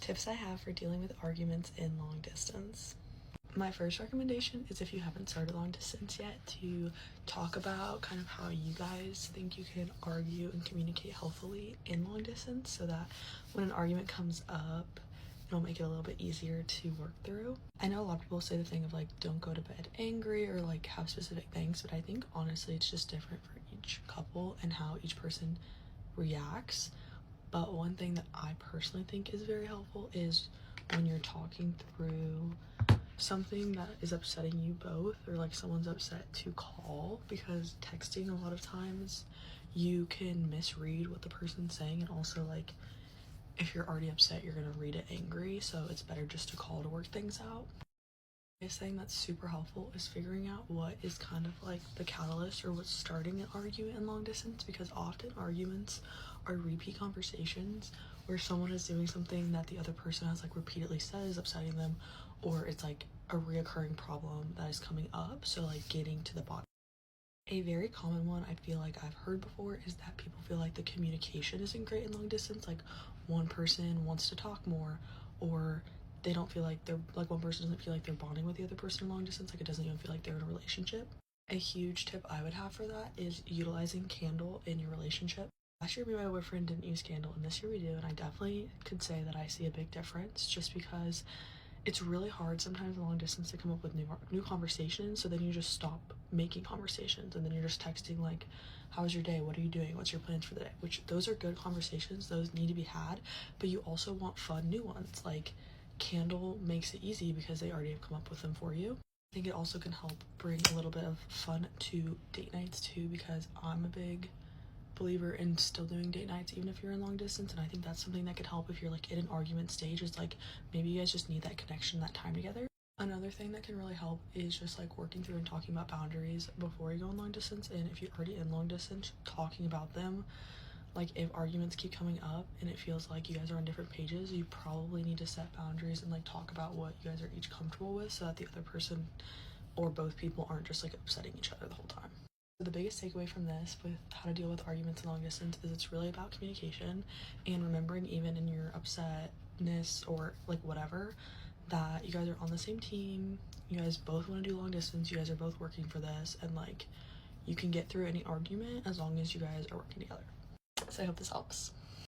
Tips I have for dealing with arguments in long distance. My first recommendation is, if you haven't started long distance yet, to talk about kind of how you guys think you can argue and communicate healthily in long distance, so that when an argument comes up, it'll make it a little bit easier to work through. I know a lot of people say the thing of like, don't go to bed angry or like have specific things, but I think honestly it's just different for each couple and how each person reacts. But one thing that I personally think is very helpful is when you're talking through something that is upsetting you both, or like someone's upset, to call, because texting a lot of times you can misread what the person's saying, and also like if you're already upset you're gonna read it angry, so it's better just to call to work things out. A thing that's super helpful is figuring out what is kind of like the catalyst or what's starting an argument in long distance, because often arguments are repeat conversations where someone is doing something that the other person has like repeatedly said is upsetting them, or it's like a reoccurring problem that is coming up. So like getting to the bottom. A very common one I feel like I've heard before is that people feel like the communication isn't great in long distance. Like one person wants to talk more, or they don't feel like they're like, one person doesn't feel like they're bonding with the other person in long distance. Like it doesn't even feel like they're in a relationship. A huge tip I would have for that is utilizing Candle in your relationship. Last year me and my boyfriend didn't use Candle, and this year we do, and I definitely could say that I see a big difference, just because it's really hard sometimes in long distance to come up with new conversations. So then you just stop making conversations, and then you're just texting like, how was your day, what are you doing, what's your plans for the day, which those are good conversations, those need to be had, but you also want fun new ones. Like Candle makes it easy because they already have come up with them for you. I think it also can help bring a little bit of fun to date nights too, because I'm a big believer in still doing date nights even if you're in long distance, and I think that's something that could help if you're like in an argument stage, is like maybe you guys just need that connection, that time together. Another thing that can really help is just like working through and talking about boundaries before you go in long distance, and if you're already in long distance, talking about them. Like if arguments keep coming up and it feels like you guys are on different pages, you probably need to set boundaries and like talk about what you guys are each comfortable with, so that the other person or both people aren't just like upsetting each other the whole time. The biggest takeaway from this with how to deal with arguments in long distance is it's really about communication, and remembering even in your upsetness or like whatever, that you guys are on the same team, you guys both want to do long distance, you guys are both working for this, and like you can get through any argument as long as you guys are working together. So I hope this helps.